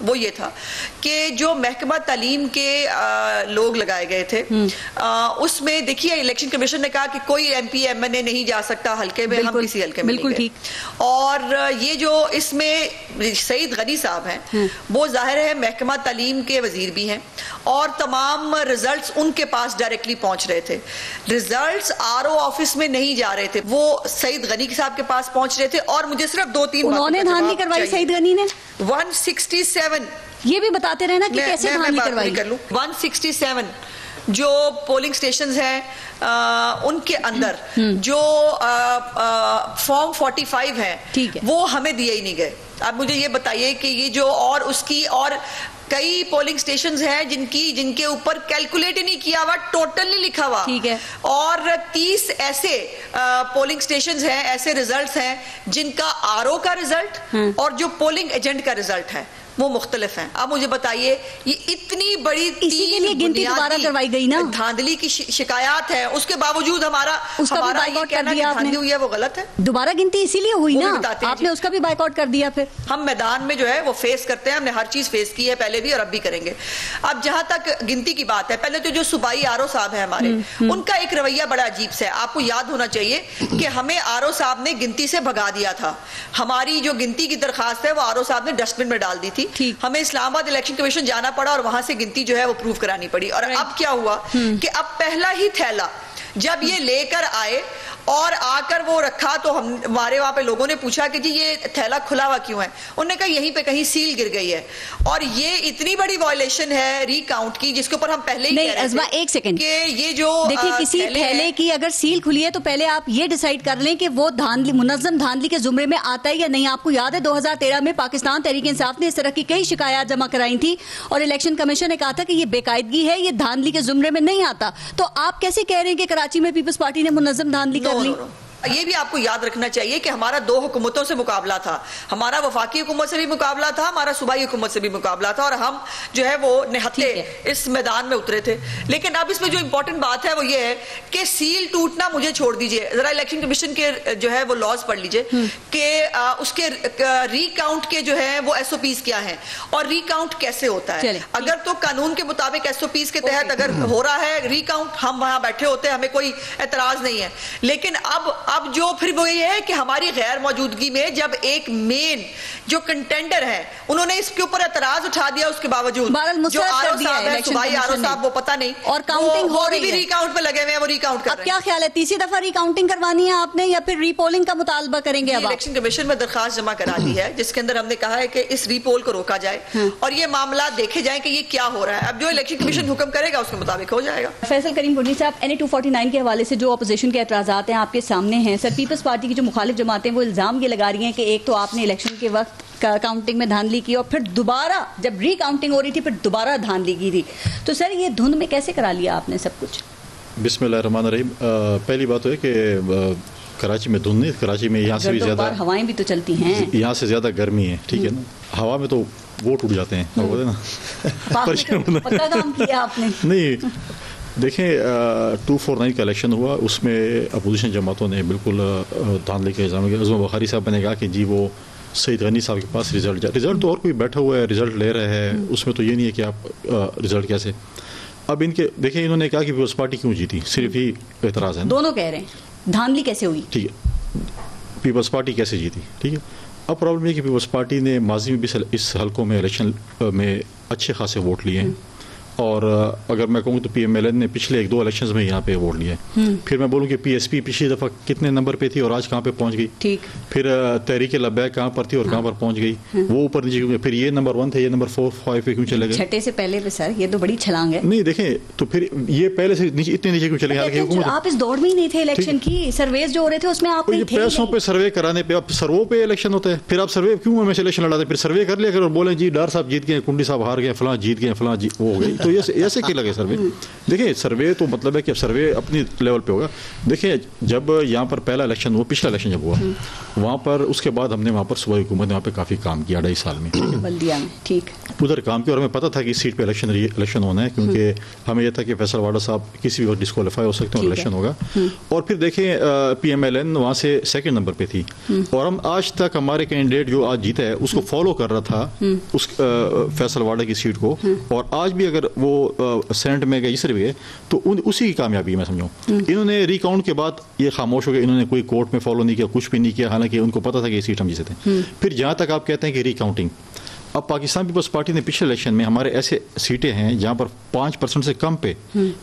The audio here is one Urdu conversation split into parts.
وہ یہ تھا کہ جو محکمہ تعلیم کے لوگ لگائے گئے تھے اس میں دیکھیے الیکشن کمیشن نے کہا کہ کوئی ایم پی ایم این اے نہیں جا سکتا حلقے میں, ہم کسی حلقے میں نہیں گئے. اور یہ جو اس میں سعید غنی صاحب ہیں وہ ظاہر ہے محکمہ تعلیم کے وزیر بھی ہیں اور تمام ریزلٹس ان کے پاس ڈائریکٹلی پہنچ رہے تھے. ریزلٹس آر او آفس میں نہیں جا رہے تھے, وہ سعید غنی صاحب کے پاس پہنچ رہے تھے. اور مجھے صرف 2-3 انہوں نے دھاندلی کروائی سعید غنی نے 167, یہ بھی بتاتے رہے نا کہ کیسے دھاندلی کروائی. 167 جو پولنگ سٹیشنز ہیں ان کے اندر جو فارم 45 ہیں وہ ہمیں دیے ہی نہیں گئے. اب مجھے یہ بتائیے کہ یہ جو اور اس کی اور کئی پولنگ سٹیشنز ہیں جن کے اوپر کیلکولیٹ ہی نہیں کیا ہوا, ٹوٹل نہیں لکھا ہوا, اور 30 ایسے پولنگ سٹیشنز ہیں, ایسے ریزلٹس ہیں جن کا آر او کا ریزلٹ اور جو پولنگ ایجنٹ کا ریزلٹ ہے وہ مختلف ہیں. اب مجھے بتائیے یہ اتنی بڑی اسی کے لیے گنتی دوبارہ کروائی گئی نا, دھاندلی کی شکایات ہے, اس کے باوجود ہمارا یہ کہنا کہ دھاندلی ہوئی ہے وہ غلط ہے. دوبارہ گنتی اسی لیے ہوئی نا, آپ نے اس کا بھی بائیکاٹ کر دیا. پھر ہم میدان میں جو ہے وہ فیس کرتے ہیں, ہم نے ہر چیز فیس کی ہے پہلے بھی اور اب بھی کریں گے. اب جہاں تک گنتی کی بات ہے, پہلے تو جو صوبائی آر او صاحب ہیں ہمارے, ان کا ایک رویہ بڑا عجیب سے ہے. آپ کو یاد ہونا چاہیے کہ ہمیں آر او صاحب نے گنتی سے بھگا دیا تھا. ہماری جو گنتی کی درخواست ہے وہ آر او صاحب نے ڈسٹ بن میں ڈال دی تھی. ہمیں اسلام آباد الیکشن کمیشن جانا پڑا اور وہاں سے گنتی جو ہے وہ پروف کرانی پڑی. اور اب کیا ہوا کہ اب پہلا ہی تھیلا جب یہ لے کر آئے اور آ کر وہ رکھا تو ہمارے وہاں پہ لوگوں نے پوچھا کہ جی یہ تھیلا کھلا ہوا کیوں ہے. انہوں نے کہا یہیں پہ کہیں سیل گر گئی ہے. اور یہ اتنی بڑی وائلیشن ہے ری کاؤنٹ کی جس کے اوپر ہم پہلے ہی کہہ رہے تھے. ایک سیکنڈ کہ یہ جو دیکھیں کسی تھیلے کی اگر سیل کھلی ہے تو پہلے آپ یہ ڈیسائیڈ کر لیں کہ وہ دھاندلی منظم دھاندلی کے زمرے میں آتا ہے یا نہیں. آپ کو یاد ہے 2013 میں پاکستان تحریک انصاف نے اس طرح کی کئی شکایات جمع کرائی تھی اور الیکشن کمیشن نے کہا تھا کہ یہ بے قاعدگی ہے, یہ دھاندلی کے زمرے میں نہیں آتا. تو آپ کیسے کہہ رہے ہیں کہ کراچی میں پیپلز پارٹی نے منظم دھاندلی کر لی؟ یہ بھی آپ کو یاد رکھنا چاہیے کہ ہمارا 2 حکومتوں سے مقابلہ تھا. ہمارا وفاقی حکومت سے بھی مقابلہ تھا, ہمارا صوبائی حکومت سے بھی مقابلہ تھا, اور ہم جو ہے وہ نہتے اس میدان میں اترے تھے. لیکن اب اس میں جو امپورٹنٹ بات ہے وہ یہ ہے کہ سیل ٹوٹنا مجھے چھوڑ دیجئے, ذرا الیکشن کمیشن کے جو ہے وہ لاز پڑھ لیجئے کہ اس کے ری کاؤنٹ کے جو ہے وہ ایس او پیز کیا ہیں اور ری کاؤنٹ کیسے ہوتا ہے. اگر تو قانون کے مطابق ایس او پیز کے تحت اگر ہو رہا ہے ری کاؤنٹ, ہم وہاں بیٹھے ہوتے ہیں, ہمیں کوئی اعتراض نہیں ہے. لیکن اب جو پھر وہ یہ ہے کہ ہماری غیر موجودگی میں جب ایک مین جو کنٹینڈر ہے انہوں نے اس کے اوپر اعتراض اٹھا دیا, اس کے باوجود جو آر او صاحب ہے, صوبائی آر او صاحب, وہ پتہ نہیں, اور کاؤنٹنگ ہو رہی ہے, ری کاؤنٹ پہ لگے ہوئے ہیں, وہ ری کاؤنٹ کر رہے ہیں. کیا خیال ہے تیسری دفعہ ری کاؤنٹنگ کروانی ہے آپ نے یا پھر ری پولنگ کا مطالبہ کریں گے؟ اب الیکشن کمیشن میں درخواست جمع کرا دی ہے جس کے اندر ہم نے کہا ہے کہ اس ری پول کو روکا جائے اور یہ معاملات دیکھے جائیں کہ یہ کیا ہو رہا ہے. اب جو الیکشن کمیشن حکم کرے گا اس کے مطابق ہو جائے گا. فیصل کریم گڈنی صاحب, NA-249 کے حوالے سے جو اپوزیشن کے اعتراضات ہیں آپ کے سامنے ہیں سر, پیپلز پارٹی کی جو مخالف جماعتیں وہ الزام یہ لگا رہی ہیں کہ ایک تو آپ نے الیکشن کے وقت کاؤنٹنگ میں دھاندلی کی اور پھر دوبارہ جب ری کاؤنٹنگ ہو رہی تھی پھر دوبارہ دھاندلی کی تھی. تو سر یہ دھند میں کیسے کرا لیا آپ نے سب کچھ؟ بسم اللہ الرحمن الرحیم. پہلی بات ہے کہ کراچی میں دھند نہیں, کراچی میں یہاں سے بھی زیادہ ہوائیں بھی تو چلتی ہیں, یہاں سے زیادہ گرمی ہے, ٹھیک ہے نا. ہوا میں تو ووٹ اٹھ جاتے ہیں, پکا کام کیا آپ نے. نہیں دیکھیں 249 کا الیکشن ہوا, اس میں اپوزیشن جماعتوں نے بالکل دھاندلی کا الزام کیا. عظمی بخاری صاحب نے کہا کہ جی وہ سعید غنی صاحب کے پاس ریزلٹ تو اور کوئی بیٹھا ہوا ہے ریزلٹ لے رہے ہیں, اس میں تو یہ نہیں ہے کہ آپ ریزلٹ کیسے. اب ان کے دیکھیں انہوں نے کہا کہ پیپلز پارٹی کیوں جیتی, صرف ہی اعتراض ہے. دونوں کہہ رہے ہیں دھاندلی کیسے ہوئی, ٹھیک ہے, پیپلز پارٹی کیسے جیتی, ٹھیک ہے. اب پرابلم یہ کہ پیپلز پارٹی نے ماضی میں بھی اس حلقوں میں الیکشن میں اچھے خاصے ووٹ لیے ہیں, اور اگر میں کہوں تو پی ایم ایل این نے پچھلے 1-2 الیکشنز میں یہاں پہ ووٹ لیے. پھر میں بولوں کہ پی ایس پی پچھلی دفعہ کتنے نمبر پہ تھی اور آج کہاں پہ پہنچ گئی. ٹھیک. پھر تحریک لبیک کہاں پر تھی اور کہاں پر پہنچ گئی, وہ اوپر نیچے کیوں. پھر یہ نمبر 1 تھے, یہ نمبر 4-5 پہ کیوں چلے گئے. چھٹے سے پہلے پہ سر یہ تو بڑی چھلانگ ہے. نہیں دیکھیں تو پھر یہ پہلے سے اتنے نیچے کیوں چلے گئے. آپ اس دوڑ میں ہی نہیں تھے الیکشن کی, سرویز جو ہو رہے تھے اس میں آپ نہیں تھے. پیسوں پہ سروے کرانے پہ, اب سرو پہ الیکشن ہوتا ہے, پھر آپ سروے کیوں ہمیں الیکشن لڑاتے ہیں. پھر سروے کر لیا کرو اور بولیں جی ڈار صاحب جیت گئے, کنڈی صاحب ہار گئے, فلاں جیت گئے, فلاں وہ ہو گئی. تو ایسے کیا لگے سروے؟ دیکھیں سروے تو مطلب ہے کہ سروے اپنی لیول پہ ہوگا. دیکھیں جب یہاں پر پہلا الیکشن ہوا, پچھلا الیکشن جب ہوا وہاں پر, اس کے بعد ہم نے وہاں پر صوبائی حکومت نے وہاں پہ کافی کام کیا 2.5 سال میں بلدیہ میں, ٹھیک ادھر کام کیا, اور ہمیں پتہ تھا کہ اس سیٹ پہ الیکشن ہونا ہے, کیونکہ ہمیں یہ تھا کہ فیصل واڈا صاحب کسی بھی وقت ڈسکوالیفائی ہو سکتے ہیں, الیکشن ہوگا. اور پھر دیکھیں پی ایم ایل این وہاں سے 2nd نمبر پہ تھی, اور ہم آج تک ہمارے کینڈیڈیٹ جو آج جیتا ہے اس کو فالو کر رہا تھا اس فیصل واڈا کی سیٹ کو, اور آج بھی اگر وہ سینٹ میں گئے اس طرح بھی ہے تو اسی کی کامیابی میں سمجھوں. انہوں نے ریکاؤنٹ کے بعد یہ خاموش ہو گئے, انہوں نے کوئی کورٹ میں فالو نہیں کیا, کچھ بھی نہیں کیا, حالانکہ ان کو پتا تھا کہ یہ سیٹ ہم جیتے تھے. پھر جہاں تک آپ کہتے ہیں کہ ریکاؤنٹنگ, اب پاکستان پیپلز پارٹی نے پچھلے الیکشن میں ہمارے ایسے سیٹیں ہیں جہاں پر 5% سے کم پہ,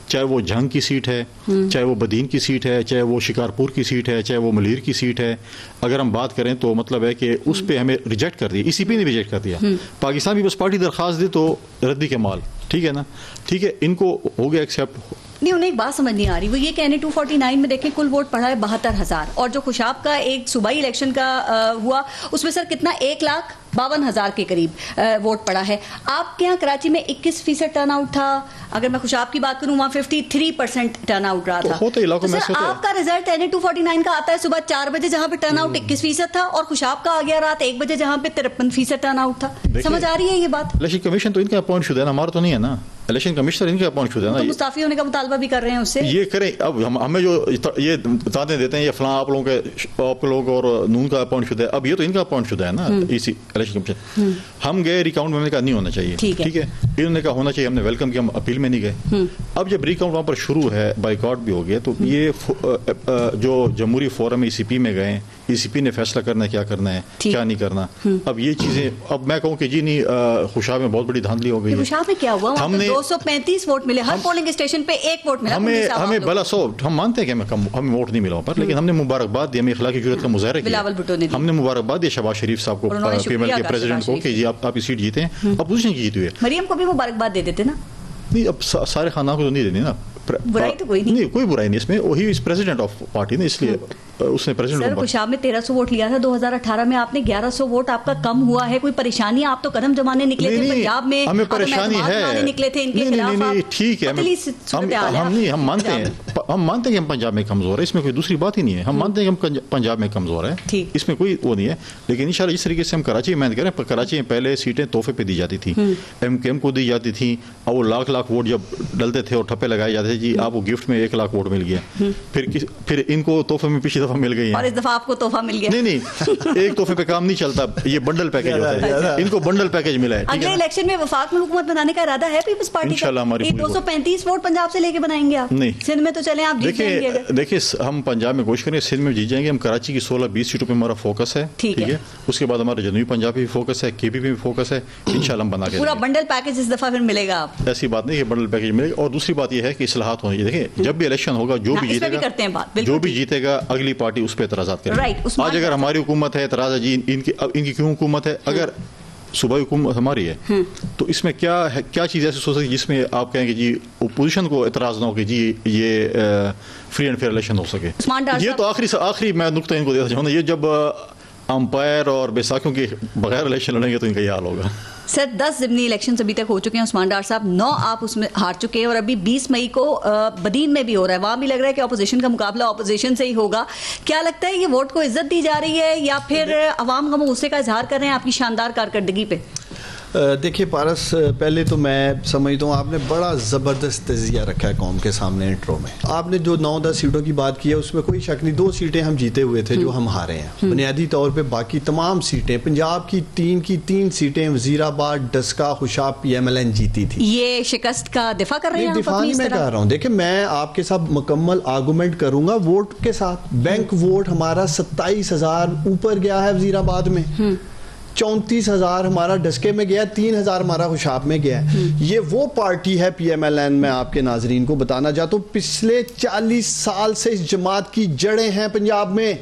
چاہے وہ جھنگ کی سیٹ ہے, چاہے وہ بدین کی سیٹ ہے, چاہے وہ شکارپور کی سیٹ ہے, چاہے وہ ملیر کی سیٹ ہے, اگر ہم بات کریں تو مطلب ہے کہ اس پہ ہمیں ریجیکٹ کر دیا, ECP نے ریجیکٹ کر دیا. پاکستان پیپلز پارٹی درخواست دی تو ردی کے مال, ٹھیک ہے نا, ٹھیک ہے, ان کو ہو گیا ایکسیپٹ. نہیں, انہیں ایک بات سمجھ نہیں آ رہی, وہ یہ کہنے 249 میں دیکھیں کل ووٹ پڑا ہے 72,000, اور جو خوشاب کا ایک صوبائی الیکشن کا ہوا اس میں سر کتنا 1,52,000 کے قریب ووٹ پڑا ہے. آپ کے یہاں کراچی میں 21% ٹرن آؤٹ تھا, اگر میں خوشاب کی بات کروں وہاں 53% ٹرن آؤٹ رہا تھا. تو سر آپ کا رزلٹ NA249 کا آتا ہے صبح 4 بجے جہاں پہ ٹرن آؤٹ 21% تھا, اور خوشاب کا آ گیا رات 1 بجے جہاں پہ 53% ٹرن آؤٹ تھا. سمجھ آ رہی ہے یہ بات؟ الیکشن کمیشن تو ان کا اپوائنٹ شدہ ہے نا, ہمارا تو نہیں ہے نا, الیکشن کمشنر ان کا اپوائنٹ شدہ ہے نا. تو مستعفی ہونے کا مطالبہ بھی کر رہے ہیں اس سے, یہ کریں. اب ہمیں جو یہ بتاتے دیتے ہیں یہ فلاں آپ لوگ اور نون کا اپوائنٹ شدہ ہے, اب یہ تو ان کا اپوائنٹ شدہ ہے نا اسی الیکشن کمیشن. ہم گئے ریکاؤنٹ میں, نے کہا نہیں ہونا چاہیے, ٹھیک ہے, انہوں نے کہا ہونا چاہیے, ہم نے ویلکم کیا, ہم اپیل میں نہیں گئے. اب جب ریکاؤنٹ وہاں پر شروع ہے, بائیکاٹ بھی ہو گیا, تو یہ جو جمہوری فورم ECP میں گئے, ECP نے فیصلہ کرنا ہے کیا کرنا ہے کیا نہیں کرنا. اب یہ چیزیں, اب میں کہوں کہ جی نہیں, خوشاب میں بہت بڑی دھاندلی ہو گئی. خوشاب میں کیا ہوا, ہم نے 235 ووٹ ملے, ہر پولنگ اسٹیشن پہ 1 ووٹ ملا. ہمیں بلا سو, ہم مانتے ہیں کہ ہمیں ووٹ نہیں ملا وہاں پر, لیکن ہم نے مبارکباد دی, ہمیں اخلاقی جرات کا مظاہرہ کیا, ہم نے مبارکباد دی شہباز شریف صاحب کو, PML کے پریزیڈنٹ کو, کہ جی آپ یہ سیٹ جیتے ہیں, اپوزیشن کی جیتی ہوئی ہے. مریم کو بھی مبارکباد دے دیتے نا. نہیں, اب سارے خاندان کو تو نہیں دینی نا, برائی تو کوئی نہیں, کوئی برائی نہیں اس میں, وہی اس پریزیڈنٹ آف پارٹی نے, اس لیے اس نے پریزیڈنٹ. سر خوشاب میں 1300 ووٹ لیا تھا 2018 میں, آپ نے 1100 ووٹ آپ کا کم ہوا ہے, کوئی پریشانی؟ آپ تو قدم جمانے نکلے تھے پنجاب میں, ہمیں پریشانی ہے, نکلے تھے ان کے خلاف. ٹھیک ہے, ہم مانتے ہیں کہ ہم پنجاب میں کمزور ہے, اس میں کوئی دوسری بات ہی نہیں ہے, ہم مانتے ہیں کہ ہم پنجاب میں کمزور ہے, اس میں کوئی وہ نہیں ہے. لیکن انشاءاللہ اس طریقے سے ہم کراچی میں کریں, کراچی میں پہلے سیٹیں تحفے پہ دی جاتی تھیں, MKM کو دی جاتی تھیں, اور وہ لاکھ ووٹ جب ڈلتے تھے اور ٹھپے لگائے جاتے تھے, جی آپ کو گفٹ میں 1 لاکھ ووٹ مل گیا, پھر ان کو تحفے میں پچھلی دفعہ مل گئی, اور اس دفعہ آپ کو تحفہ مل گیا. نہیں, ایک تحفے پہ کام نہیں چلتا, یہ بنڈل پیکج ہوتا ہے, ان کو بنڈل پیکج ملا ہے. اگلے الیکشن میں وفاق میں حکومت بنانے کا ارادہ ہے پیپلز پارٹی کا؟ 235 ووٹ پنجاب سے لے کے بنائیں گے آپ؟ نہیں, سندھ میں تو چلیں آپ جیت جائیں گے. دیکھیں ہم پنجاب میں کوشش کریں گے, سندھ میں جیت جائیں گے, ہم کراچی کی 16-20 سیٹوں پہ ہمارا فوکس ہے, ٹھیک ہے, اس کے بعد ہمارا جنوبی پنجاب بھی فوکس ہے, KP بھی فوکس ہے, انشاءاللہ ہم بنا کے پورا بنڈل پیکج اس دفعہ پھر ملے گا. آپ ایسی بات نہیں کہ بنڈل پیکج ملے گا. اور دوسری بات یہ ہے کہ اصلاحات ہونی چاہیے. دیکھیں جب بھی الیکشن ہوگا, جو بھی جیتے گا اگلی پارٹی اس پہ اعتراضات کرے گی. آج اگر ہماری حکومت ہے, اعتراض ہے جی ان کی کیوں حکومت ہے, اگر صوبائی حکومت ہماری ہے تو اس میں کیا چیز ایسی سو سکتی جس میں آپ کہیں کہ جی اپوزیشن کو اعتراض نہ ہو کہ جی یہ فری اینڈ فیئر الیکشن ہو سکے. یہ تو آخری میں نقطہ ان کو دینا چاہوں گا, یہ جب امپائر اور بیساکھیوں کے بغیر الیکشن لڑیں گے تو ان کا یہ حال ہوگا. سر 10 ضمنی الیکشن ابھی تک ہو چکے ہیں عثمان ڈار صاحب, 9 آپ اس میں ہار چکے ہیں, اور ابھی 20 مئی کو بدین میں بھی ہو رہا ہے, وہاں بھی لگ رہا ہے کہ اپوزیشن کا مقابلہ اپوزیشن سے ہی ہوگا. کیا لگتا ہے یہ ووٹ کو عزت دی جا رہی ہے یا پھر عوام غم و غصے کا اظہار کر رہے ہیں آپ کی شاندار کارکردگی پہ؟ دیکھیے پارس, پہلے تو میں سمجھتا ہوں آپ نے بڑا زبردست تجزیہ رکھا ہے قوم کے سامنے انٹرو میں. آپ نے جو 9-10 سیٹوں کی بات کی ہے اس میں کوئی شک نہیں, 2 سیٹیں ہم جیتے ہوئے تھے جو ہم ہارے ہیں. بنیادی طور پہ باقی تمام سیٹیں, پنجاب کی 3 سیٹیں وزیر آباد, ڈسکا, خوشاب, PMLN جیتی تھی. یہ شکست کا دفاع کر رہے ہیں؟ دفاع نہیں میں کہہ رہا ہوں. دیکھیں میں آپ کے ساتھ مکمل آرگومنٹ کروں گا ووٹ کے ساتھ. بینک ووٹ ہمارا 27,000 اوپر گیا ہے وزیر آباد میں, 34,000 ہمارا ڈسکے میں گیا, 3,000 ہمارا خوشاب میں گیا. یہ وہ پارٹی ہے PMLN, میں آپ کے ناظرین کو بتانا چاہتا ہوں, پچھلے 40 سال سے اس جماعت کی جڑیں ہیں پنجاب میں,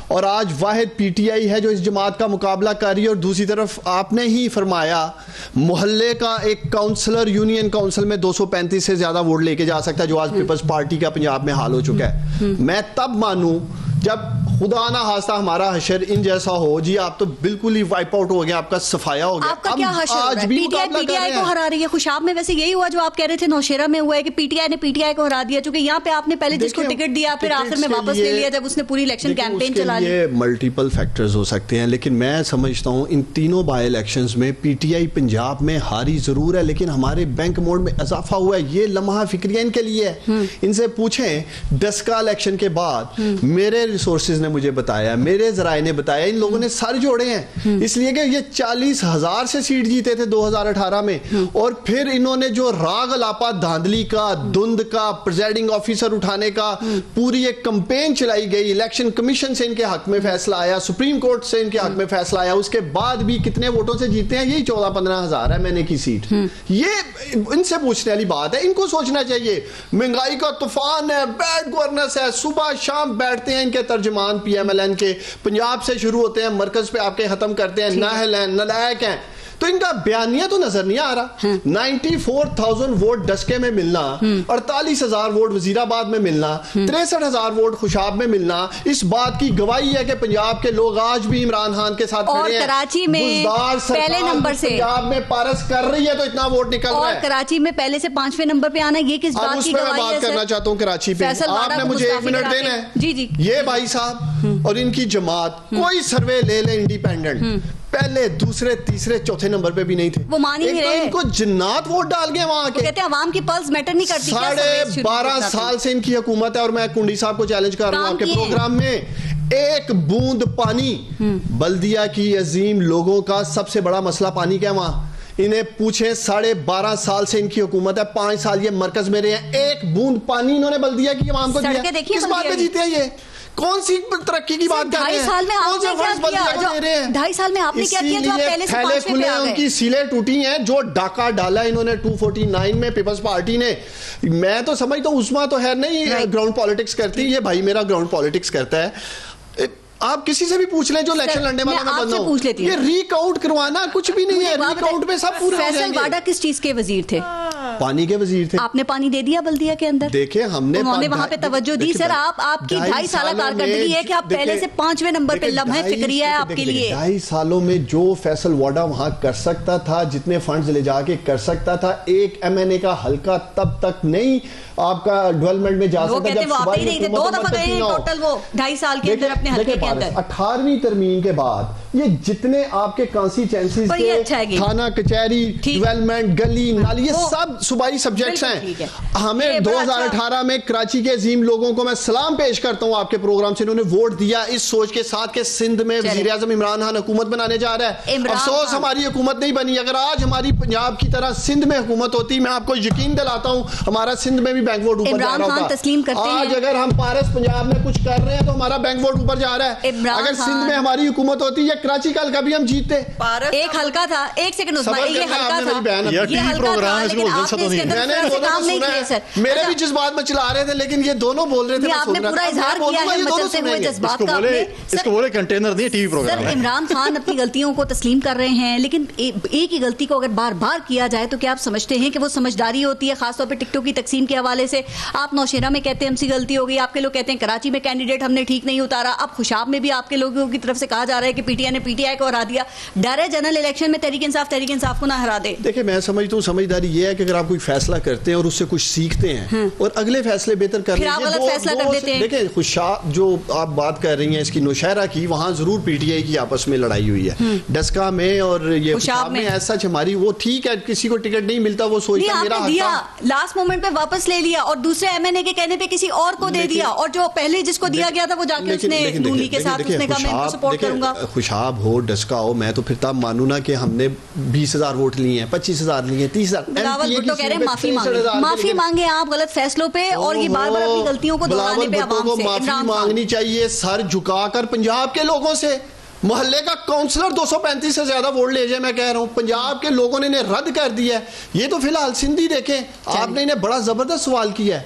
اور آج واحد PTI ہے جو اس جماعت کا مقابلہ کر رہی ہے. اور دوسری طرف آپ نے ہی فرمایا محلے کا ایک کاؤنسلر یونین کاؤنسل میں 235 سے زیادہ ووٹ لے کے جا سکتا ہے, جو آج پیپلز پارٹی کا پنجاب میں حال ہو چکا ہے. میں تب مانوں جب خدا نہ خواستہ ہمارا حشر ان جیسا ہو جی, آپ تو بالکل ہی وائپ آؤٹ ہو گیا, آپ کا صفایا ہو گیا. آپ کا کیا حشر ہو رہا ہے؟ پی ٹی آئی کو ہرا رہی ہے. خوشاب میں ویسے یہی ہوا جو آپ کہہ رہے تھے نوشیرہ میں ہوا ہے کہ پی ٹی آئی نے پی ٹی آئی کو ہرا دیا, چونکہ یہاں پہ آپ نے پہلے جس کو ٹکٹ دیا پھر آخر میں واپس لے لیا جب اس نے پوری الیکشن کیمپین چلا لی. یہ ملٹیپل فیکٹرز ہو سکتے ہیں, لیکن میں سمجھتا ہوں ان تینوں بائی الیکشنز میں پی ٹی آئی پنجاب میں ہاری ضرور ہے, لیکن ہمارے بینک موڈ میں اضافہ ہوا ہے. یہ لمحہ فکریہ ان کے لیے ہے. ان سے پوچھیں ڈسکا الیکشن کے بعد میرے ریسورسز نے مجھے بتایا, میرے ذرائع نے بتایا, ان لوگوں نے سر جوڑے ہیں اس لیے کہ یہ 40,000 سے سیٹ جیتے تھے 2018 میں, اور پھر انہوں نے جو راگ الاپا دھاندلی کا, دھند کا, پریزائڈنگ آفیسر اٹھانے کا پوری ایک کمپین چلائی گئی. الیکشن کمیشن سے ان کے حق میں فیصلہ آیا, سپریم کورٹ سے ان کے حق میں فیصلہ آیا, اس کے بعد بھی کتنے ووٹوں سے جیتے ہیں, یہی 14-15 ہزار ہے میں نے کی سیٹ. یہ ان سے پوچھنے والی بات ہے, ان کو سوچنا چاہیے. مہنگائی کا طوفان ہے, بیڈ گورننس ہے, صبح شام بیٹھتے ہیں ان کے ترجمان پی ایم ایل این کے, پنجاب سے شروع ہوتے ہیں مرکز پہ آپ کے ختم کرتے ہیں, نااہل ہیں, نالائق ہیں. تو ان کا بیانیہ تو نظر نہیں آ رہا. 94,000 ووٹ ڈسکے میں ملنا, 48,000 ووٹ وزیر آباد میں ملنا, 63,000 ووٹ خوشاب میں ملنا, اس بات کی گواہی ہے کہ پنجاب کے لوگ آج بھی عمران خان کے ساتھ کھڑے ہیں. اور کراچی میں پہلے نمبر سے پنجاب میں پارس کر رہی ہے تو اتنا ووٹ نکل رہا ہے. اور کراچی میں پہلے سے 5ویں نمبر پہ آنا, یہ کس بات کی گواہی ہے؟ میں بات کرنا چاہتا ہوں کراچی پہ, آپ نے مجھے 1 منٹ دینا ہے. جی جی. یہ بھائی صاحب اور ان کی جماعت کوئی سروے لے لیں انڈیپینڈنٹ, پہلے دوسرے تیسرے چوتھے نمبر پہ بھی نہیں تھے. وہ مان ہی نہیں رہے. ان کو جنات ووٹ ڈال گئے وہاں کے. کہتے ہیں عوام کی پلس میٹر نہیں کرتی. 12.5 سال سے ان کی حکومت ہے, اور میں کنڈی صاحب کو چیلنج کر رہا ہوں آپ کے پروگرام میں, ایک بوند پانی. بلدیہ کی عظیم لوگوں کا سب سے بڑا مسئلہ پانی کا ہے وہاں. انہیں پوچھیں 12.5 سال سے ان کی حکومت ہے, 5 سال یہ مرکز میں رہے ہیں, ایک بوند پانی انہوں نے بلدیہ کی عوام کو دیا. کس بات پہ جیتے ہیں یہ؟ کون سی ترقی کی بات کر رہے ہیں؟ 2.5 سال میں آپ نے کیا کیا؟ 2.5 سال میں آپ نے کیا کیا جو آپ پہلے سے 5ویں پہ آ گئے؟ ان کی سیلیں ٹوٹی ہیں, جو ڈاکہ ڈالا انہوں نے 249 میں پیپلز پارٹی نے. میں تو سمجھتا ہوں عثمان تو ہے نہیں گراؤنڈ پالیٹکس کرتی, یہ بھائی میرا گراؤنڈ پالیٹکس کرتا ہے. آپ کسی سے بھی پوچھ لیں جو الیکشن لڑنے والا میں بندہ ہوں, یہ ریک آؤٹ کروانا کچھ بھی نہیں ہے. ریک آؤٹ میں سب پورے ہو جائیں گے. فیصل واڈا کس چیز کے وزیر تھے؟ پانی کے وزیر تھے. آپ نے پانی دے دیا بلدیہ کے اندر؟ دیکھیں ہم نے وہاں پہ توجہ دی. سر آپ کی 2.5 سالہ کارکردگی ہے کہ آپ پہلے سے 5ویں نمبر پہ لمحہ فکریہ ہے آپ کے لیے. 2.5 سالوں میں جو فیصل واڈا وہاں کر سکتا تھا, جتنے فنڈز لے جا کے کر سکتا تھا, ایک ایم این اے کا حلقہ تب تک نہیں آپ کا ڈیولپمنٹ میں جا سکتا. جب صوبائی حکومت 2 دفعہ گئے ہیں ٹوٹل وہ 2.5 سال کے اندر اپنے حلقے کے اندر. 18ویں ترمیم کے بعد یہ جتنے آپ کے کانسٹیچوئنسیز کے تھانہ کچہری, ڈیولپمنٹ, گلی نالی, یہ سب صوبائی سبجیکٹس ہیں. ہمیں 2018 میں کراچی کے عظیم لوگوں کو میں سلام پیش کرتا ہوں آپ کے پروگرام سے, انہوں نے ووٹ دیا اس سوچ کے ساتھ کہ سندھ میں وزیر اعظم عمران خان حکومت بنانے جا رہا ہے. افسوس ہماری حکومت نہیں بنی. اگر آج ہماری پنجاب کی طرح سندھ میں حکومت ہوتی, میں آپ کو یقین دلاتا ہوں ہمارا سندھ میں بھی بینک ووٹ اوپر جا رہا ہوتا. آج اگر ہم پارس پنجاب میں کچھ کر رہے ہیں تو ہمارا بینک ووٹ اوپر جا رہا ہے. اگر سندھ میں ہماری حکومت ہوتی یا کراچی کا حلقہ بھی ہم جیتتے. ایک حلقہ تھا, ایک سیکنڈ عثمان, یہ حلقہ تھا, یہ حلقہ تھا, لیکن آپ نے اس کے اندر ایسے کام نہیں کیے سر. میرے بھی جذبات میں چلا رہے تھے, لیکن یہ دونوں بول رہے تھے. آپ نے پورا اظہار کیا ہے مچلتے ہوئے جذبات کا. اس کو بولے کنٹینر نہیں ٹی وی پروگرام. سر عمران خان اپنی غلطیوں کو تسلیم کر رہے ہیں, لیکن ایک ہی غلطی کو اگر بار بار کیا جائے تو کیا آپ سمجھتے ہیں کہ وہ سمجھداری ہوتی ہے؟ خاص طور پہ ٹکٹوں کی تقسیم کے حوالے سے آپ نوشیرہ میں کہتے ہیں ہم سے غلطی ہو گئی, آپ کے لوگ کہتے ہیں کراچی میں کینڈیڈیٹ ہم نے ٹھیک نہیں اتارا, اب خوشاب میں بھی آپ کے لوگوں کی طرف سے کہا جا رہا ہے کہ پی ٹی آئی نے پی ٹی آئی کو ہرا دیا. ڈر ہے جنرل الیکشن میں تحریک انصاف کو نہ ہرا دے. دیکھیں میں سمجھتا ہوں سمجھداری یہ ہے کہ اگر آپ کوئی فیصلہ کرتے ہیں اور اس سے کچھ سیکھتے ہیں اور اگلے فیصلے بہتر کر رہے ہیں, فیصلہ کر دیتے ہیں. دیکھیں خوشاب جو آپ بات کر رہی ہیں اس کی نوشہرہ کی, وہاں ضرور پی ٹی آئی کی آپس میں لڑائی ہوئی ہے. ڈسکا میں اور یہ خوشاب میں ایسا ہماری وہ ٹھیک ہے, کسی کو ٹکٹ نہیں ملتا وہ سوچتا میرا حق, لاسٹ مومنٹ پہ واپس لے لیا اور دوسرے ایم این اے کے کہنے پہ کسی اور کو دے دیا, اور جو پہلے جس کو دیا گیا تھا وہ جا کے اس نے نونی کے ساتھ اس نے کہا میں ان کو سپورٹ کروں گا. خوشاب ہو ڈسکا ہو, میں تو پھر تب مانوں نا کہ ہم نے 20,000 ووٹ لیے ہیں, 25,000 لیے ہیں, 30,000. بلاول بھٹو کہہ رہے ہیں معافی مانگے آپ غلط فیصلوں پہ, اور یہ بار بار اپنی غلطیوں کو دہرانے پہ عوام سے. معافی مانگنی چاہیے سر جھکا کر پنجاب کے لوگوں سے. محلے کا کونسلر 235 سے زیادہ ووٹ لے جائے, میں کہہ رہا ہوں پنجاب کے لوگوں نے انہیں رد کر دیا ہے. یہ تو فی الحال سندھی دیکھیں, آپ نے انہیں بڑا زبردست سوال کیا ہے.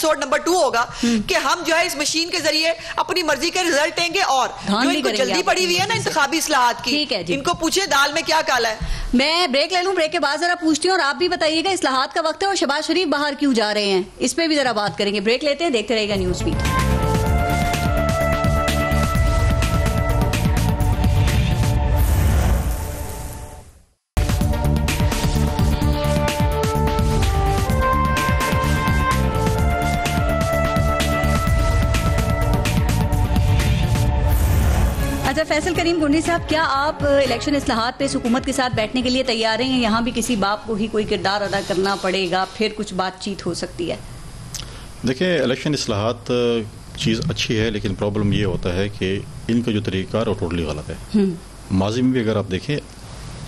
ایپیسوڈ نمبر 2 ہوگا کہ ہم جو ہے اس مشین کے ذریعے اپنی مرضی کے رزلٹ دیں گے. اور جو ان کو جلدی پڑی ہوئی ہے نا انتخابی اصلاحات کی, ان کو پوچھیں دال میں کیا کالا ہے. میں بریک لے لوں, بریک کے بعد ذرا پوچھتی ہوں اور آپ بھی بتائیے گا اصلاحات کا وقت ہے اور شہباز شریف باہر کیوں جا رہے ہیں, اس پہ بھی ذرا بات کریں گے. بریک لیتے ہیں, دیکھتے رہے گا نیوز بیٹ. اچھا فیصل کریم گنڈی صاحب, کیا آپ الیکشن اصلاحات پہ حکومت کے ساتھ بیٹھنے کے لیے تیار ہیں؟ یہاں بھی کسی باپ کو ہی کوئی کردار ادا کرنا پڑے گا, پھر کچھ بات چیت ہو سکتی ہے؟ دیکھیں الیکشن اصلاحات چیز اچھی ہے, لیکن پرابلم یہ ہوتا ہے کہ ان کا جو طریقہ کار وہ ٹوٹلی غلط ہے. ماضی میں بھی اگر آپ دیکھیں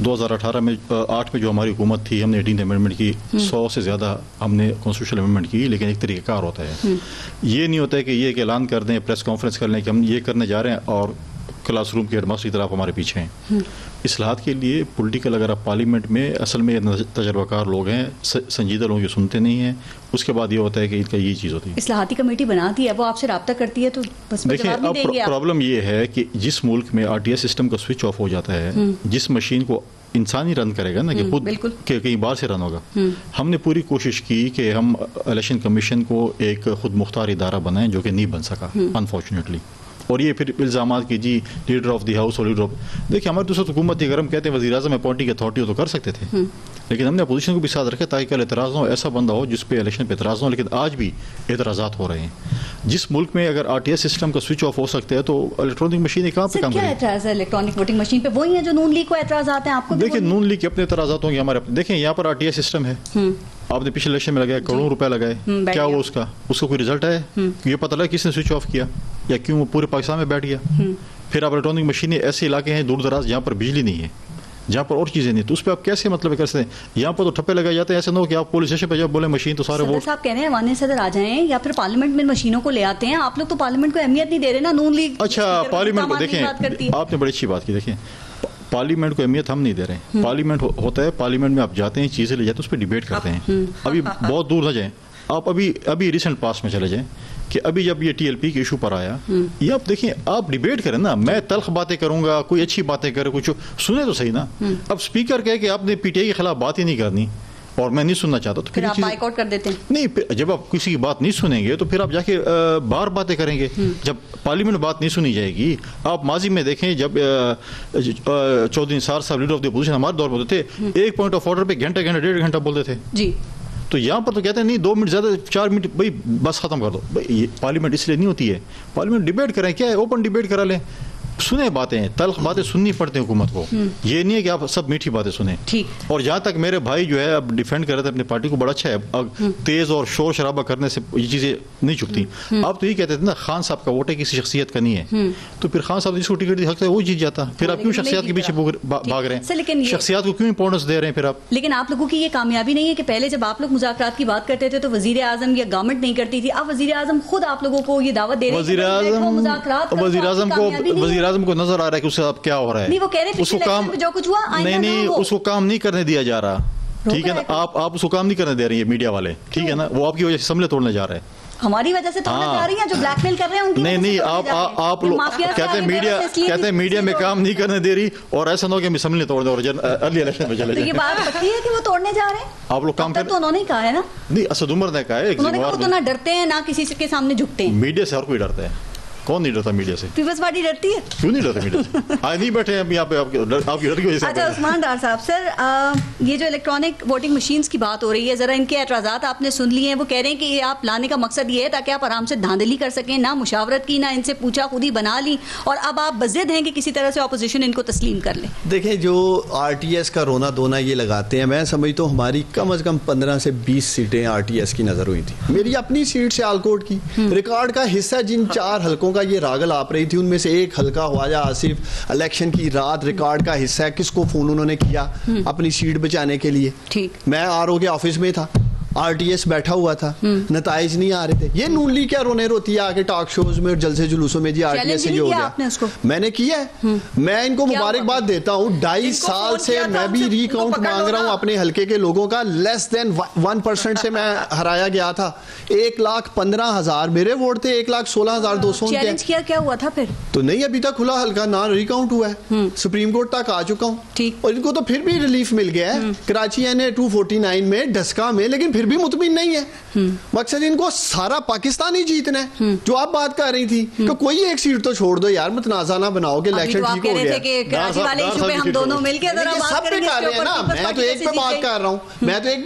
2018 میں 8 میں جو ہماری حکومت تھی, ہم نے 18 امینڈمنٹ کی, 100 سے زیادہ ہم نے کانسٹیٹیوشنل امینڈمنٹ کی, لیکن ایک طریقہ کار ہوتا ہے. یہ نہیں ہوتا ہے کہ یہ ایک اعلان کر دیں, پریس کانفرنس کر لیں کہ ہم یہ کرنے جا رہے ہیں اور کلاس روم کے ہیڈ ماسٹر کی طرف ہمارے پیچھے ہیں. اصلاحات کے لیے پولیٹیکل اگر آپ پارلیمنٹ میں اصل میں تجربہ کار لوگ ہیں, سنجیدہ لوگ یہ سنتے نہیں ہیں, اس کے بعد یہ ہوتا ہے کہ ان کا یہ چیز ہوتی ہے. اصلاحاتی کمیٹی بناتی ہے, وہ آپ سے رابطہ کرتی ہے, تو بس دیکھیں اب پرابلم یہ ہے کہ جس ملک میں RTI سسٹم کا سوئچ آف ہو جاتا ہے, جس مشین کو انسان ہی رن کرے گا نا, کہ خود کہ کہیں باہر سے رن ہوگا. ہم نے پوری کوشش کی کہ ہم الیکشن کمیشن کو ایک خود مختار ادارہ بنائیں, جو کہ نہیں بن سکا انفارچونیٹلی. اور یہ پھر الزامات کی جی لیڈر آف دی ہاؤس اور لیڈر آف, دیکھیں ہماری دوسری حکومت تھی, اگر ہم کہتے ہیں وزیر اعظم اپوائنٹنگ اتھارٹی ہو تو کر سکتے تھے, لیکن ہم نے اپوزیشن کو بھی ساتھ رکھا تاکہ کل اعتراض نہ ہو, ایسا بندہ ہو جس پہ الیکشن پہ اعتراض نہ ہو. لیکن آج بھی اعتراضات ہو رہے ہیں. جس ملک میں اگر RTI سسٹم کا سوئچ آف ہو سکتا ہے تو الیکٹرانک مشینیں کہاں پہ کام کریں؟ کیا اعتراض ہے الیکٹرانک ووٹنگ مشین پہ؟ وہی ہیں جو نون لیگ کو اعتراضات ہیں. آپ کو دیکھیں نون لیگ کے اپنے اعتراضات ہوں گے, ہمارے دیکھیں یہاں پر RTI سسٹم ہے, آپ نے پچھلے الیکشن میں لگایا کروڑوں روپے لگائے, کیا وہ اس کا کوئی رزلٹ ہے؟ یہ پتہ لگا کس نے سوئچ آف کیا یا کیوں وہ پورے پاکستان میں بیٹھ گیا. پھر آپ الیکٹرانک مشینیں ایسے علاقے ہیں دور دراز جہاں پر بجلی نہیں ہے, جہاں پر اور چیزیں نہیں, تو اس پہ آپ کیسے مطلب کر سکتے ہیں؟ یہاں پر تو ٹھپے لگائے جاتے ہیں, ایسے نہ ہو کہ آپ پولیس اسٹیشن پہ جب بولے مشین تو سارے ووٹ. صاحب کہہ رہے ہیں ایوان صدر آ جائیں یا پھر پارلیمنٹ میں مشینوں کو لے آتے ہیں. آپ لوگ تو پارلیمنٹ کو اہمیت نہیں دے رہے نا, نون لیگ. اچھا پارلیمنٹ کو دیکھیں, آپ نے بڑی اچھی بات کی. دیکھیں پارلیمنٹ کو اہمیت ہم نہیں دے رہے ہیں. پارلیمنٹ ہوتا ہے, پارلیمنٹ میں آپ جاتے ہیں, چیزیں لے جاتے ہیں, اس پہ ڈیبیٹ کرتے ہیں. ابھی بہت دور نہ جائیں آپ, ابھی ریسنٹ پاس میں چلے جائیں کہ ابھی جب یہ TLP کے ایشو پر آیا, یہ آپ دیکھیں, آپ ڈیبیٹ کریں نا, میں تلخ باتیں کروں گا, کوئی اچھی باتیں کرے, کچھ سنے تو صحیح نا. اب اسپیکر کہے کہ آپ نے PTI کے خلاف بات ہی نہیں کرنی اور میں نہیں سننا چاہتا, تو پھر آپ بائیک آؤٹ کر دیتے ہیں. نہیں, جب آپ کسی کی بات نہیں سنیں گے تو پھر آپ جا کے باہر باتیں کریں گے. جب پارلیمنٹ بات نہیں سنی جائے گی, آپ ماضی میں دیکھیں جب چودھری نثار صاحب لیڈر آف دی اپوزیشن ہمارے دور میں ہوتے تھے, ایک پوائنٹ آف آرڈر پہ گھنٹہ 1.5 بولتے تھے جی. تو یہاں پر تو کہتے ہیں نہیں 2 منٹ زیادہ 4 منٹ بھائی بس ختم کر دو. بھائی پارلیمنٹ اس لیے نہیں ہوتی ہے, پارلیمنٹ ڈیبیٹ کریں, کیا ہے اوپن ڈیبیٹ کرا لیں, سنیں باتیں, تلخ باتیں سننی پڑتی ہیں حکومت کو. یہ نہیں ہے کہ آپ سب میٹھی باتیں سنیں. اور جہاں تک میرے بھائی جو ہے اب ڈیفینڈ کر رہے تھے اپنی پارٹی کو, بڑا اچھا ہے, تیز اور شور شرابہ کرنے سے یہ چیزیں نہیں چکتی. آپ تو یہ کہتے تھے نا خان صاحب کا ووٹ ہے, کسی شخصیت کا نہیں ہے, تو پھر خان صاحب جس کو ٹکٹ دی حق ہے وہ جیت جاتا. پھر آپ کیوں شخصیات کے پیچھے بھاگ رہے ہیں, شخصیات کو کیوں امپورٹنس دے رہے ہیں پھر آپ؟ لیکن آپ لوگوں کی یہ کامیابی نہیں ہے کہ پہلے جب آپ لوگ مذاکرات کی بات کرتے تھے تو وزیر اعظم یا گورنمنٹ نہیں کرتی تھی, اب وزیر اعظم خود آپ لوگوں کو یہ دعوت دے رہے ہیں. وزیر اعظم کو نظر آ رہا ہے کہ اس سے اب کیا ہو رہا ہے, اس کو کام نہیں, اس کو کام نہیں کرنے دیا جا رہا. ٹھیک ہے نا, آپ اس کو کام نہیں کرنے دے رہی ہیں میڈیا والے, ٹھیک ہے نا, وہ آپ کی وجہ سے سملے توڑنے جا رہے ہیں, ہماری وجہ سے توڑنے جا رہی ہیں, جو بلیک میل کر رہے ہیں ان کی. نہیں, آپ لوگ کہتے ہیں میڈیا میں کام نہیں کرنے دے رہی, اور ایسا نہ ہو کہ ہم اسمبلی توڑ دیں اور ارلی الیکشن میں چلے جائیں. یہ بات پکی ہے کہ وہ توڑنے جا رہے ہیں, آپ لوگ کام کرتے. تو انہوں نے کہا ہے نا, نہیں اسد عمر نے کہا ہے, انہوں نے کہا وہ تو نہ ڈرتے ہیں نہ کسی کے سامنے جھکتے ہیں. میڈیا سے ہر کوئی ڈرتا ہے, کون نہیں ڈرتا میڈیا سے؟ پیپلز پارٹی ڈرتی ہے. کیوں نہیں ڈرتا میڈیا سے؟ آج نہیں بیٹھے ہیں یہاں پہ آپ کی ڈر کی وجہ سے. اچھا عثمان ڈار صاحب, سر یہ جو الیکٹرانک ووٹنگ مشینز کی بات ہو رہی ہے, ذرا ان کے اعتراضات آپ نے سن لیے ہیں. وہ کہہ رہے ہیں کہ یہ آپ لانے کا مقصد یہ ہے تاکہ آپ آرام سے دھاندلی کر سکیں, نہ مشاورت کی, نہ ان سے پوچھا, خود ہی بنا لی, اور اب آپ بضد ہیں کہ کسی طرح سے اپوزیشن ان کو تسلیم کر لے. دیکھیں جو RTS کا رونا دھونا یہ لگاتے ہیں, میں سمجھتا ہوں ہماری کم از کم 15 سے 20 سیٹیں RTS کی نظر ہوئی تھی. میری اپنی سیٹ سے آلکوٹ کی ریکارڈ کا حصہ, جن 4 حلقوں کا یہ راگل آپ رہی تھی, ان میں سے ایک حلقہ خواجہ آصف الیکشن کی رات ریکارڈ کا حصہ ہے. کس کو فون انہوں نے کیا اپنی سیٹ بچانے کے لیے؟ میں RO کے آفس میں تھا, آر ٹی ایس بیٹھا ہوا تھا, نتائج نہیں آ رہے تھے. یہ نون لیگ کیا رونے روتی ہے آگے ٹاک شوز میں اور جلسے جلوسوں میں, جی آر ٹی ایس سے یہ ہو گیا. میں نے کیا ہے, میں ان کو مبارکباد دیتا ہوں. 2.5 سال سے میں بھی ریکاؤنٹ مانگ رہا ہوں اپنے حلقے کے لوگوں کا. لیس دین 1% سے میں ہرایا گیا تھا. 1,15,000 میرے ووٹ تھے, 1,16,200 چیلنج کیا, کیا ہوا تھا پھر؟ تو نہیں, ابھی تک کھلا حلقہ نہ ریکاؤنٹ ہوا ہے. سپریم کورٹ تک آ چکا ہوں اور ان کو تو پھر بھی ریلیف مل گیا ہے. کراچی نے 249 میں, ڈسکا میں, لیکن پھر بھی مطمئن نہیں ہے. مقصد ان کو سارا پاکستان ہی جیتنا ہے. جو آپ بات کر رہی تھی کہ کوئی ایک سیٹ تو چھوڑ دو یار, متنازع نہ بناؤ کہ الیکشن ٹھیک ہو گیا. سب پہ کر رہے ہیں نا, میں تو ایک پہ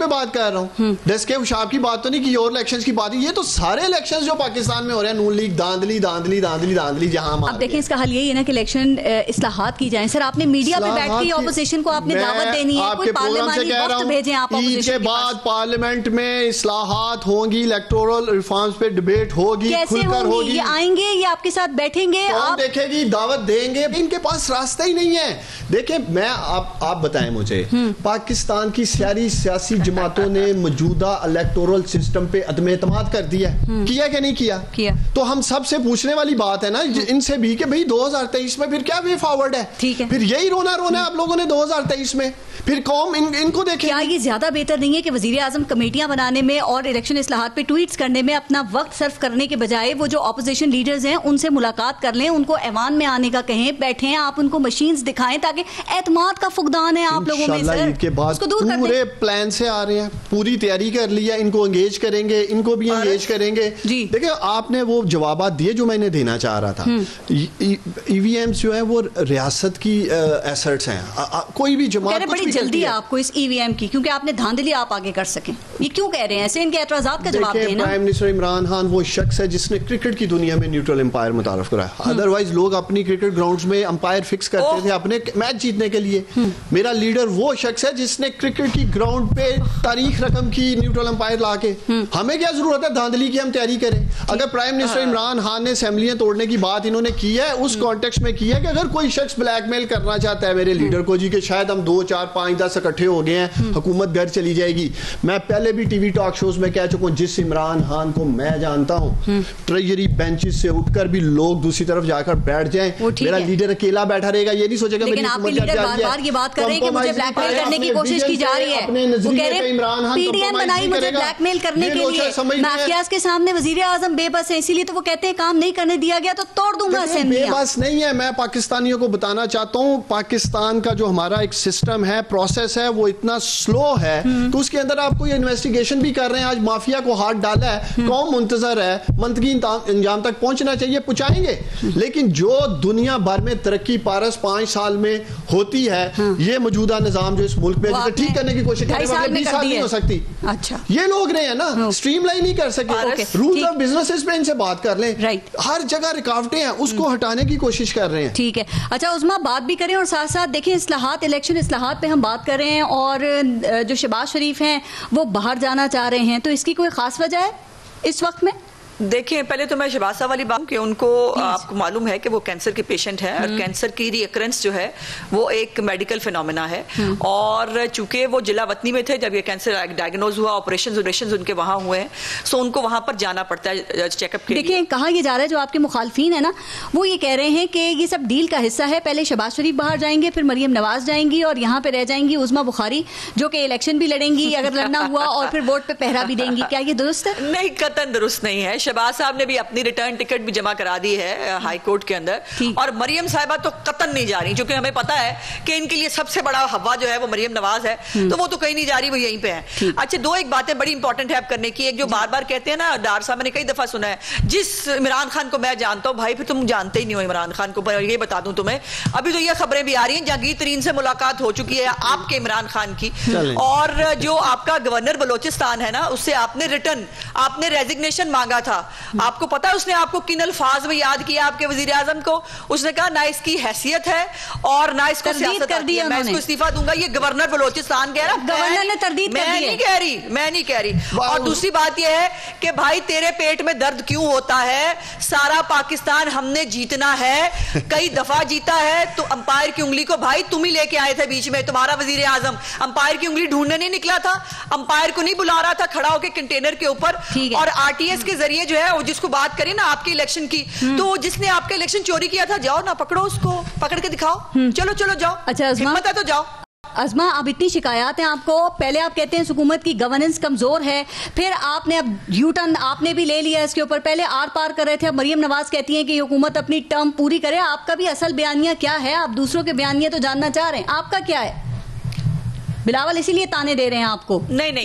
بات کر رہا ہوں, ڈسکے خوشاب کی بات تو نہیں کی اور الیکشن کی بات. یہ تو سارے الیکشن جو پاکستان میں ہو رہے ہیں, نون لیگ داندلی داندلی داندلی داندلی جہاں. اب دیکھیں اس کا حل یہی ہے نا کہ الیکشن اصلاحات کی جائیں. سر آپ نے میڈیا پہ بیٹھ کے اپوزیشن کو آپ نے دعوت دینی ہے, کوئی پارلیمانی وفد بھیجیں آپ اپوزیشن کے بعد. پارلیمنٹ میں اصلاحات ہوں گی, الیکٹورل ریفارمز پہ ڈیبیٹ ہوگی, کیسے ہوگی؟ یہ آئیں گے یا آپ کے ساتھ بیٹھیں گے؟ آپ دیکھیں گی, دعوت دیں گے, ان کے پاس راستہ ہی نہیں ہے. دیکھیں میں آپ بتائیں مجھے, پاکستان کی ساری سیاسی جماعتوں نے موجودہ الیکٹورل سسٹم پہ عدم اعتماد کر دیا کیا کہ نہیں کیا؟ تو ہم سب سے پوچھنے والی بات ہے نا ان سے بھی کہ بھئی 2023 میں پھر کیا وے فارورڈ ہے؟ پھر یہی رونا ہے آپ لوگوں نے 2023 میں. پھر قوم ان کو دیکھیں. کیا یہ زیادہ بہتر نہیں ہے کہ وزیر اعظم کمیٹیاں بنانے میں اور الیکشن اصلاحات پہ ٹویٹس کرنے میں اپنا وقت صرف کرنے کے بجائے وہ جو اپوزیشن لیڈرز ہیں ان سے ملاقات کر لیں, ان کو ایوان میں آنے کا کہیں, بیٹھیں, آپ ان کو مشینز دکھائیں تاکہ اعتماد کا فقدان ہے آپ لوگوں میں. سر کے بعد پورے پلان سے آ رہے ہیں, پوری تیاری کر لی ہے, ان کو انگیج کریں گے, ان کو بھی انگیج کریں گے. دیکھیں آپ نے وہ جوابات دیے جو میں نے دینا چاہ رہا تھا. ای وی ایمز جو ہیں وہ ریاست کی ایسٹس ہیں. کوئی بھی جماعت بڑی جلدی ہے آپ کو اس ای وی ایم کی, کیونکہ آپ نے دھاندلی آپ آگے کر سکیں. یہ کیوں کہہ رہے ہیں ایسے؟ ان کے اعتراضات کا جواب دیں نا. پرائم منسٹر عمران خان وہ شخص ہے جس نے کرکٹ کی دنیا میں نیوٹرل امپائر متعارف کرایا. ادروائز لوگ اپنی کرکٹ گراؤنڈز میں امپائر فکس کرتے تھے اپنے میچ جیتنے کے لیے. میرا لیڈر وہ شخص ہے جس نے کرکٹ کی گراؤنڈ پہ تاریخ رقم کی نیوٹرل امپائر لا کے. ہمیں کیا ضرورت ہے دھاندلی کی؟ ہم تیاری کریں. اگر پرائم منسٹر عمران خان نے اسمبلیاں توڑنے کی بات انہوں نے کی ہے, اس کانٹیکسٹ میں کی ہے کہ اگر کوئی شخص بلیک میل کرنا چاہتا ہے میرے لیڈر کو, جی کہ شاید ہم 2, 4, 5, 10 اکٹھے ہو گئے ہیں, حکومت گھر چلی جائے گی. میں پہلے بھی ٹی وی ٹاک شوز میں کہہ چکا ہوں, جس عمران خان کو میں جانتا ہوں, ٹریجری بینچز سے اٹھ کر بھی لوگ دوسری طرف جا کر بیٹھ جائیں, میرا لیڈر اکیلا بیٹھا رہے گا, یہ نہیں سوچے گا. لیکن آپ کے لیڈر بار بار یہ بات کر رہے ہیں کہ مجھے بلیک میل کرنے کی کوشش کی جا رہی ہے. وہ کہہ رہے ہیں پی ڈی ایم بنائی مجھے بلیک میل کرنے کے لیے, مافیاز کے سامنے وزیر اعظم بے بس ہے, اسی لیے تو وہ کہتے ہیں کام نہیں کرنے دیا گیا تو توڑ دوں گا اسمبلیاں. بے بس نہیں ہے. میں پاکستانیوں کو بتانا چاہتا ہوں, پاکستان کا جو ہمارا ایک سسٹم ہے, پروسیس ہے, وہ اتنا سلو ہے کہ اس کے اندر آپ کو یہ انویسٹیگیشن بھی کر رہے ہیں. آج مافیا کو ہاتھ ڈالا ہے, قوم منتظر ہے, منطقی انجام تک پہنچنا چاہیے, پہنچائیں گے. لیکن جو دنیا بھر میں ترقی پارس 5 سال میں ہوتی ہے, یہ موجودہ نظام جو اس ملک میں ٹھیک کرنے کی کوشش کرنے والے 20 سال نہیں ہو سکتی. یہ لوگ رہے ہیں نا, اسٹریم لائن نہیں کر سکے. رولز آف بزنس پہ ان سے بات کر لیں. ہر جگہ رکاوٹیں ہیں, اس کو ہٹانے کی کوشش کر رہے ہیں. ٹھیک ہے. اچھا عظمیٰ بات بھی کریں اور ساتھ ساتھ دیکھیں اصلاحات, الیکشن اصلاحات پہ ہم بات کر رہے ہیں, اور جو شہباز شریف ہیں وہ باہر جانا چاہ رہے ہیں, تو اس کی کوئی خاص وجہ ہے اس وقت میں؟ دیکھیں پہلے تو میں شہباز صاحب والی بات کہ ان کو آپ کو معلوم ہے کہ وہ کینسر کے پیشنٹ ہیں, اور کینسر کی ری اکرنس جو ہے وہ ایک میڈیکل فینومینا ہے, اور چونکہ وہ جلا وطنی میں تھے جب یہ کینسر ڈائگنوز ہوا, آپریشنز ان کے وہاں ہوئے ہیں, سو ان کو وہاں پر جانا پڑتا ہے چیک اپ کے لیے. دیکھیں کہا یہ جا رہا ہے, جو آپ کے مخالفین ہیں نا وہ یہ کہہ رہے ہیں کہ یہ سب ڈیل کا حصہ ہے, پہلے شہباز شریف باہر جائیں گے, پھر مریم نواز جائیں گی, اور یہاں پہ رہ جائیں گی عظمیٰ بخاری جو کہ الیکشن بھی لڑیں گی اگر لڑنا ہوا, اور پھر ووٹ پہ پہرا بھی دیں گی. کیا یہ درست ہے؟ نہیں, قطعاً درست نہیں ہے. شہباز صاحب نے بھی اپنی ریٹرن ٹکٹ بھی جمع کرا دی ہے ہائی کورٹ کے اندر, اور مریم صاحبہ تو قطعاً نہیں جا رہی, کیونکہ ہمیں پتا ہے کہ ان کے لیے سب سے بڑا ہوا جو ہے وہ مریم نواز ہے, تو وہ تو کہیں نہیں جا رہی, وہ یہیں پہ ہے. اچھا, 2 ایک باتیں بڑی امپورٹنٹ ہے اب کرنے کی. ایک جو بار بار کہتے ہیں نا ڈار صاحب, میں نے کئی دفعہ سنا ہے, جس عمران خان کو میں جانتا ہوں, بھائی پھر تم جانتے ہی نہیں ہو عمران خان کو. یہ بتا دوں تمہیں, ابھی تو یہ خبریں بھی آ رہی ہیں جہانگیر ترین سے ملاقات ہو چکی ہے آپ کے عمران خان کی, اور جو آپ کا گورنر بلوچستان ہے نا, اس سے آپ نے ریزگنیشن مانگا تھا, تھا. آپ کو پتا ہے اس نے آپ کو کن الفاظ میں یاد کیا آپ کے وزیر اعظم کو؟ اس نے کہا نہ اس کی حیثیت ہے اور نہ اس کو سیاست آتی ہے, میں اس کو استعفیٰ دوں گا. یہ گورنر بلوچستان کہہ رہا, گورنر نے تردید کر دی ہے. میں نہیں کہہ رہی. اور دوسری بات یہ ہے کہ بھائی تیرے پیٹ میں درد کیوں ہوتا ہے؟ سارا پاکستان ہم نے جیتنا ہے, کئی دفعہ جیتا ہے. تو امپائر کی انگلی کو بھائی تم ہی لے کے آئے تھے بیچ میں, تمہارا وزیر اعظم امپائر کی انگلی ڈھونڈنے نہیں نکلا تھا, امپائر کو نہیں بلا رہا تھا کھڑا ہو کے کنٹینر کے اوپر. اور آر ٹی ایس کے ذریعے جو ہے وہ جس کو بات کریں نا آپ کے الیکشن کی, تو جس نے آپ کا الیکشن چوری کیا تھا, جاؤ نا پکڑو اس کو, پکڑ کے دکھاؤ, چلو جاؤ. اچھا ہمت ہے تو جاؤ. ازما, اب اتنی شکایات ہیں آپ کو, پہلے آپ کہتے ہیں حکومت کی گورننس کمزور ہے, پھر آپ نے اب یو ٹرن آپ نے بھی لے لیا اس کے اوپر, پہلے آر پار کر رہے تھے, اب مریم نواز کہتی ہیں کہ حکومت اپنی ٹرم پوری کرے. آپ کا بھی اصل بیانیہ کیا ہے؟ آپ دوسروں کے بیانیہ تو جاننا چاہ رہے ہیں, آپ کا کیا ہے؟ بلاول اسی لیے تانے دے رہے ہیں آپ کو. نہیں,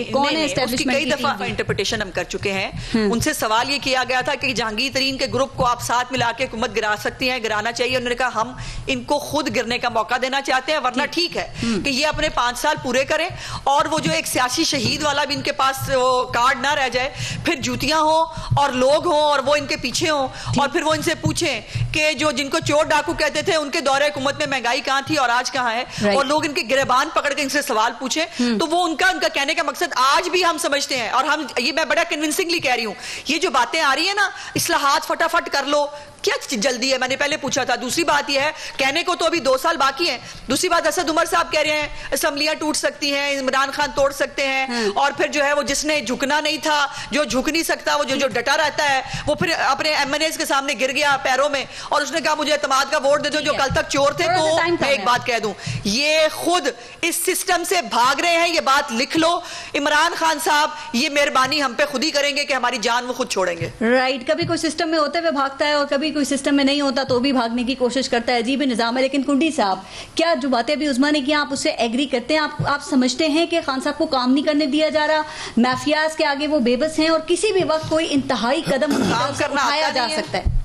اس کی کئی دفعہ انٹرپریٹیشن ہم کر چکے ہیں. ان سے سوال یہ کیا گیا تھا کہ جہانگیر ترین کے گروپ کو آپ ساتھ ملا کے حکومت گرا سکتی ہیں, گرانا چاہیے. انہوں نے کہا ہم ان کو خود گرنے کا موقع دینا چاہتے ہیں, ورنہ ٹھیک ہے کہ یہ اپنے 5 سال پورے کریں, اور وہ جو ایک سیاسی شہید والا بھی ان کے پاس وہ کارڈ نہ رہ جائے, پھر جوتیاں ہوں اور لوگ ہوں اور وہ ان کے پیچھے ہوں, اور پھر وہ ان سے پوچھیں کہ جو جن کو چور ڈاکو کہتے تھے ان کے دور حکومت میں مہنگائی کہاں تھی اور آج کہاں ہے, اور لوگ ان کے گریبان پکڑ کے ان سے سوال پوچھیں. تو وہ ان کا کہنے کا مقصد آج بھی ہم سمجھتے ہیں, اور ہم یہ میں بڑا کنونسنگلی کہہ رہی ہوں, یہ جو باتیں آ رہی ہیں نا اصلاحات فٹافٹ کر لو, کیا جلدی ہے؟ میں نے پہلے پوچھا تھا. دوسری بات یہ ہے کہنے کو تو ابھی 2 سال باقی ہیں. دوسری بات اسد عمر صاحب کہہ رہے ہیں اسمبلیاں ٹوٹ سکتی ہیں, عمران خان توڑ سکتے ہیں, اور پھر جو ہے وہ جس نے جھکنا نہیں تھا, جو جھک نہیں سکتا, وہ جو ڈٹا رہتا ہے, وہ پھر اپنے ایم این ایز کے سامنے گر گیا پیروں میں, اور اس نے کہا مجھے اعتماد کا ووٹ دے دو, جو کل تک چور تھے. تو میں ایک بات کہہ دوں, یہ خود اس سسٹم سے بھاگ رہے ہیں, یہ بات لکھ لو. عمران خان صاحب یہ مہربانی ہم پہ خود ہی کریں گے کہ ہماری جان وہ خود چھوڑیں گے. رائٹ, کبھی کوئی سسٹم میں ہوتے ہوئے بھاگتا ہے اور کبھی کوئی سسٹم میں نہیں ہوتا تو بھی بھاگنے کی کوشش کرتا ہے. عجیب نظام ہے. لیکن کنڈی صاحب, کیا جو باتیں بھی عظما نے کی آپ اس سے ایگری کرتے ہیں؟ آپ سمجھتے ہیں کہ خان صاحب کو کام نہیں کرنے دیا جا رہا, مافیاز کے آگے وہ بے بس ہیں, اور کسی بھی وقت کوئی انتہائی قدم اٹھایا جا سکتا ہے؟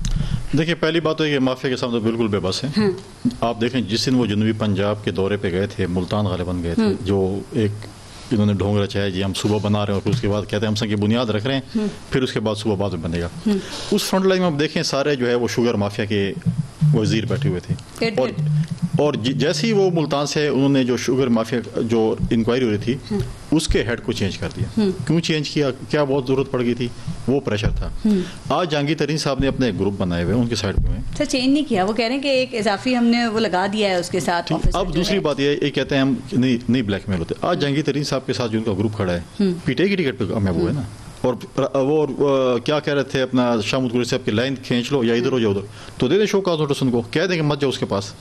دیکھیں, پہلی بات ہے کہ مافیا کے سامنے بالکل بے بس ہیں. آپ دیکھیں جس دن وہ جنوبی پنجاب کے دورے پہ گئے تھے, ملتان غالباً گئے تھے, جو ایک انہوں نے ڈھونگ رچا ہے, جی ہم صوبہ بنا رہے ہیں, اور پھر اس کے بعد کہتے ہیں ہم سنگ کی بنیاد رکھ رہے ہیں, پھر اس کے بعد صوبہ بعد میں بنے گا. اس فرنٹ لائن میں آپ دیکھیں سارے جو ہے وہ شوگر مافیا کے وزیر بیٹھے ہوئے تھے, اور جیسے ہی وہ ملتان سے انہوں نے جو شوگر مافیا جو انکوائری ہو رہی تھی اس کے ہیڈ کو چینج کر دیا. کیوں چینج کیا؟ کیا بہت ضرورت پڑ گئی تھی؟ وہ پریشر تھا. آج جہانگیر ترین صاحب نے اپنے گروپ بنائے ہوئے, ان کے سائڈ پہ ہیں. چینج نہیں کیا, وہ کہہ رہے ہیں کہ ایک اضافی ہم نے وہ لگا دیا ہے اس کے ساتھ. اب دوسری بات یہ کہتے ہیں ہم نہیں بلیک میل ہوتے. آج جہانگیر ترین صاحب کے ساتھ جو ان کا گروپ کھڑا ہے, پی ٹی آئی کی ٹکٹ پہ محبوب ہے نا, اور وہ کیا کہہ رہے تھے اپنا شاہ محمود قریشی صاحب کی لائن کھینچ لو یا ادھر ہو یا ادھر, تو دے دیں شو کاز نوٹس ان کو, کہہ دیں کہ مت جاؤ اس کے پاس,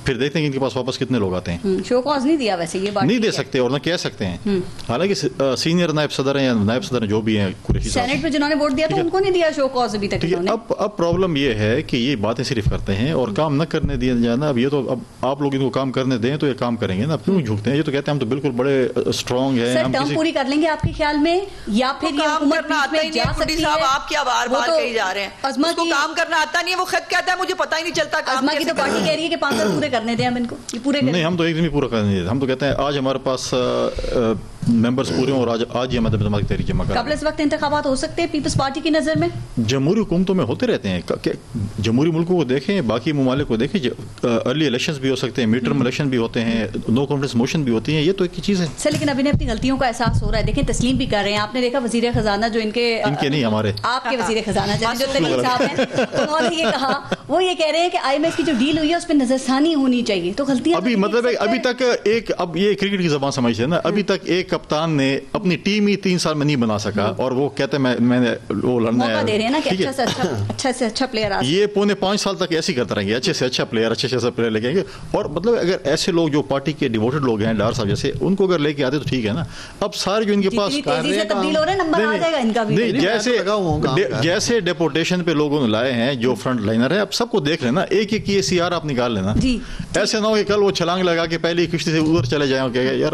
پھر دیکھتے ہیں کہ ان کے پاس واپس کتنے لوگ آتے ہیں. شو کاز نہیں دیا ویسے, یہ بات نہیں دے سکتے اور نہ کہہ سکتے ہیں. حالانکہ سینئر نائب صدر ہیں یا نائب صدر جو بھی ہیں قریشی صاحب, سینٹ پہ جنہوں نے ووٹ دیا تو ان کو نہیں دیا شو کاز ابھی تک. اب پرابلم یہ ہے کہ یہ باتیں صرف کرتے ہیں اور کام نہ کرنے دیا جانا. اب یہ تو اب آپ لوگ ان کو کام کرنے دیں تو یہ کام کریں گے نا, کیوں جھکتے ہیں؟ یہ تو کہتے ہیں ہم تو بالکل بڑے اسٹرانگ ہیں, ہم ٹرم پوری کر لیں گے آپ کے خیال میں, یا پھر یہ حکومت بیچ میں جا سکتی ہے؟ آپ کیا بار بار کہی جا رہے ہیں اس کو کام کرنا آتا نہیں ہے, وہ خود کہتا ہے مجھے پتہ ہی نہیں چلتا. ازما کی تو پارٹی کہہ رہی ہے کہ 5 سال پورے کرنے دیں ہم ان کو, پورے نہیں, ہم تو ایک دن بھی پورا کرنے دیتے. ہم تو کہتے ہیں آج ہمارے پاس ممبرز پورے ہوں, اور آج ہی مدد جماعت تحریک جمع کریں. قبل اس وقت انتخابات ہو سکتے ہیں پیپلز پارٹی کی نظر میں؟ جمہوری حکومتوں میں ہوتے رہتے ہیں. جمہوری ملکوں کو دیکھیں, باقی ممالک کو دیکھیں, ارلی الیکشنز بھی ہو سکتے ہیں, میڈ ٹرم الیکشن بھی ہوتے ہیں, نو کانفیڈنس موشن بھی ہوتی ہیں. یہ تو ایک چیز ہے سر. لیکن ابھی اپنی غلطیوں کا احساس ہو رہا ہے. دیکھیں تسلیم بھی کر رہے ہیں. آپ نے دیکھا وزیر خزانہ جو ان کے نہیں ہمارے آپ کے وزیر خزانہ جو تلیم صاحب ہیں, انہوں نے یہ کہا, وہ یہ کہہ رہے ہیں کہ آئی ایم ایف کی جو ڈیل ہوئی ہے اس پہ نظر ثانی ہونی چاہیے. تو غلطیاں ابھی مطلب ہے ابھی تک ایک, اب یہ کرکٹ کی زبان سمجھتے ہیں نا, ابھی تک ایک کپتان نے اپنی ٹیم ہی 3 سال میں نہیں بنا سکا, اور وہ کہتے ہیں میں نے وہ لڑنا ہے, دے رہے ہیں نا کہ اچھا سے اچھا پلیئر یہ 4.5 سال تک ایسے ہی کرتے رہیں گے, اچھے سے اچھا پلیئر لے کے. اور مطلب اگر ایسے لوگ جو پارٹی کے ڈیووٹڈ لوگ ہیں, ڈار صاحب جیسے, ان کو اگر لے کے آتے تو ٹھیک ہے نا. اب سارے جو ان کے پاس جیسے ڈیپوٹیشن پہ لوگوں نے لائے ہیں جو فرنٹ لائنر ہے, اب سب کو دیکھ لینا, ایک ایک یہ سی آر آپ نکال لینا. ایسے نہ ہو کہ کل وہ چھلانگ لگا کے پہلی کشتی سے ادھر چلے جائیں کہ یار